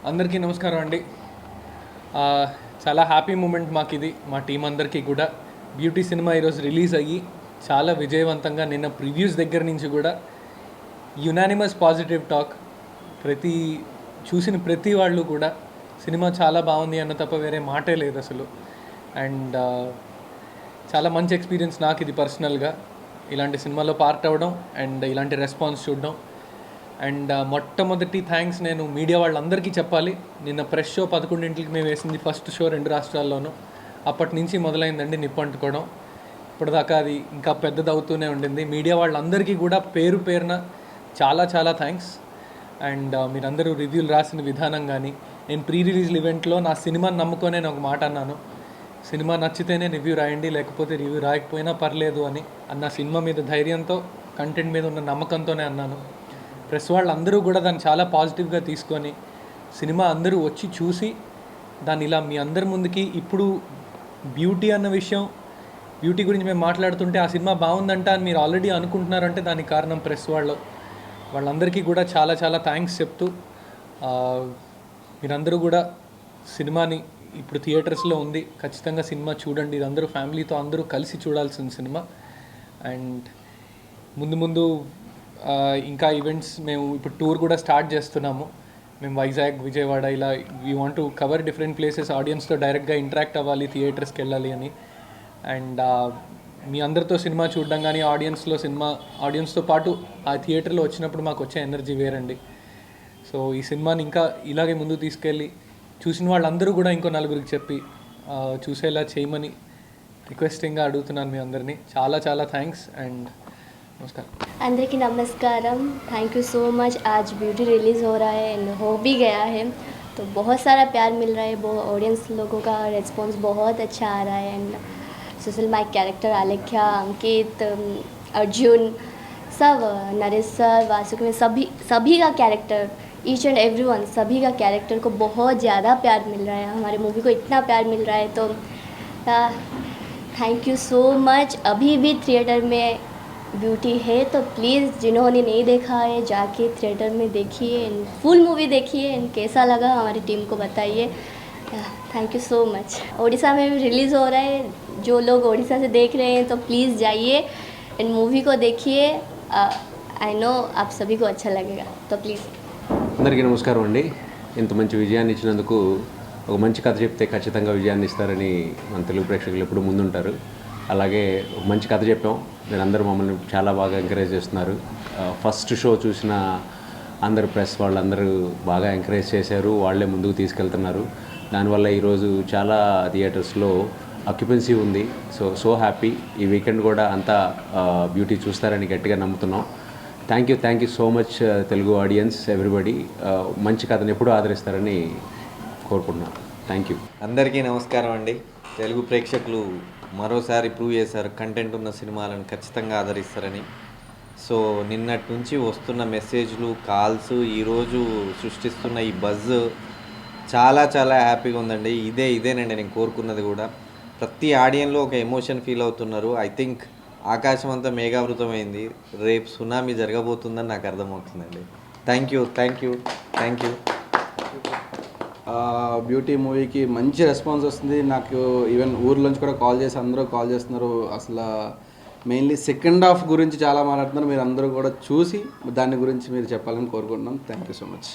అందరికీ నమస్కారం అండి. చాలా హ్యాపీ మూమెంట్ మాకు ఇది, మా టీం అందరికీ కూడా. బ్యూటీ సినిమా ఈరోజు రిలీజ్ అయ్యి చాలా విజయవంతంగా, నిన్న ప్రివ్యూస్ దగ్గర నుంచి కూడా యునానిమస్ పాజిటివ్ టాక్. చూసిన ప్రతి వాళ్ళు కూడా సినిమా చాలా బాగుంది అన్న తప్ప వేరే మాటే లేదు అసలు. అండ్ చాలా మంచి ఎక్స్పీరియన్స్ నాకు ఇది పర్సనల్గా, ఇలాంటి సినిమాలో పార్ట్ అవ్వడం అండ్ ఇలాంటి రెస్పాన్స్ చూడడం. అండ్ మొట్టమొదటి థ్యాంక్స్ నేను మీడియా వాళ్ళందరికీ చెప్పాలి. నిన్న ప్రెస్ షో 11 మేము వేసింది, ఫస్ట్ షో 2 రాష్ట్రాల్లోనూ. అప్పటి నుంచి మొదలైందండి నిప్పు అంటుకోవడం. ఇప్పటిదాకా అది ఇంకా పెద్దదవుతూనే ఉండింది. మీడియా వాళ్ళందరికీ కూడా పేరు పేరున చాలా చాలా థ్యాంక్స్. అండ్ మీరందరూ రివ్యూలు రాసిన విధానం కానీ, నేను ప్రీ రిలీజ్ ఈవెంట్లో నా సినిమాని నమ్ముకొని నేను ఒక మాట అన్నాను, సినిమా నచ్చితేనే రివ్యూ రాయండి, లేకపోతే రివ్యూ రాయకపోయినా పర్లేదు అని. అన్న సినిమా మీద ధైర్యంతో, కంటెంట్ మీద ఉన్న నమ్మకంతోనే అన్నాను. ప్రెస్ వాళ్ళందరూ కూడా దాన్ని చాలా పాజిటివ్గా తీసుకొని, సినిమా అందరూ వచ్చి చూసి దాన్ని ఇలా మీ అందరి ముందుకి, ఇప్పుడు బ్యూటీ అన్న విషయం, బ్యూటీ గురించి మేము మాట్లాడుతుంటే ఆ సినిమా బాగుందంట అని మీరు ఆల్రెడీ అనుకుంటున్నారంటే దానికి కారణం ప్రెస్ వాళ్ళందరికీ కూడా చాలా చాలా థ్యాంక్స్ చెప్తూ, మీరందరూ కూడా సినిమాని ఇప్పుడు థియేటర్స్లో ఉంది, ఖచ్చితంగా సినిమా చూడండి. ఇది అందరూ ఫ్యామిలీతో అందరూ కలిసి చూడాల్సిన సినిమా. అండ్ ముందు ఇంకా ఈవెంట్స్, మేము ఇప్పుడు టూర్ కూడా స్టార్ట్ చేస్తున్నాము. మేము వైజాగ్, విజయవాడ ఇలా we want to cover different places, ఆడియన్స్తో డైరెక్ట్గా ఇంటరాక్ట్ అవ్వాలి, థియేటర్స్కి వెళ్ళాలి అని. అండ్ మీ అందరితో సినిమా చూడడం కానీ, ఆడియన్స్తో పాటు ఆ థియేటర్లో వచ్చినప్పుడు మాకు వచ్చే ఎనర్జీ వేరండి. సో ఈ సినిమాని ఇంకా ఇలాగే ముందుకు తీసుకెళ్ళి చూసిన వాళ్ళందరూ కూడా ఇంకో నలుగురికి చెప్పి చూసేలా చేయమని రిక్వెస్టింగ్గా అడుగుతున్నాను మీ అందరినీ. చాలా చాలా థ్యాంక్స్ అండ్ नमस्कार. अंदर की नमस्कारम. Thank you so much. आज ब्यूटी रिलीज़ हो रहा है एंड हो भी गया है, तो बहुत सारा प्यार मिल रहा है. ऑडियंस लोगों का रिस्पॉन्स बहुत अच्छा आ रहा है. एंड सोशल माई कैरेक्टर आलेख्या, अंकित, अर्जुन, सब, नरेश सर, वासुक में सभी का कैरेक्टर, ईच एंड एवरीवन, सभी का कैरेक्टर को बहुत ज़्यादा प्यार मिल रहा है. हमारे मूवी को इतना प्यार मिल रहा है, तो थैंक यू सो मच. अभी भी थिएटर में ब्यूटी है, तो प्लीज़ जिन्होंने नहीं देखा है जाके थिएटर में देखिए, फुल मूवी देखिए एंड कैसा लगा हमारी टीम को बताइए. Thank you so much. Odisha में भी रिलीज़ हो रहा है, जो लोग ओडिशा से देख रहे हैं तो प्लीज़ जाइए एंड मूवी को देखिए. आई नो आप सभी को अच्छा लगेगा, तो प्लीज़. అందరికీ నమస్కారం అండి. ఇంత మంచి విజయాన్ని ఇచ్చినందుకు, ఒక మంచి కథ చెప్తే ఖచ్చితంగా విజయాన్ని ఇస్తారని మన తెలుగు ప్రేక్షకులు ఎప్పుడు ముందుంటారు. అలాగే ఒక మంచి కథ చెప్పాం, మీరు అందరూ మమ్మల్ని చాలా బాగా ఎంకరేజ్ చేస్తున్నారు. ఫస్ట్ షో చూసిన అందరు ప్రెస్ వాళ్ళందరూ బాగా ఎంకరేజ్ చేశారు, వాళ్ళే ముందుకు తీసుకెళ్తున్నారు. దానివల్ల ఈరోజు చాలా థియేటర్స్లో ఆక్యుపెన్సీ ఉంది. So happy. ఈ వీకెండ్ కూడా అంతా బ్యూటీ చూస్తారని గట్టిగా నమ్ముతున్నాం. Thank you so much Telugu audience, everybody. మంచి కథను ఎప్పుడూ ఆదరిస్తారని కోరుకుంటున్నాను. Thank you. అందరికీ నమస్కారం అండి. తెలుగు ప్రేక్షకులు మరోసారి ప్రూవ్ చేశారు, కంటెంట్ ఉన్న సినిమాలను ఖచ్చితంగా ఆదరిస్తారని. సో నిన్నటి నుంచి వస్తున్న మెసేజ్లు, కాల్స్, ఈరోజు సృష్టిస్తున్న ఈ బజ్ చాలా చాలా హ్యాపీగా ఉందండి. ఇదేనండి నేను కోరుకున్నది కూడా. ప్రతి ఆడియన్లో ఒక ఎమోషన్ ఫీల్ అవుతున్నారు. ఐ థింక్ ఆకాశం అంతా మేఘావృతమైంది, రేపు సునామీ జరగబోతుందని నాకు అర్థమవుతుందండి. Thank you. బ్యూటీ మూవీకి మంచి రెస్పాన్స్ వస్తుంది. నాకు ఈవెన్ ఊర్లోంచి కూడా కాల్ చేసి అందరూ కాల్ చేస్తున్నారు. అసలు మెయిన్లీ సెకండ్ హాఫ్ గురించి చాలా మాట్లాడుతున్నారు. మీరు అందరూ కూడా చూసి దాని గురించి మీరు చెప్పాలని కోరుకుంటున్నాం. Thank you so much.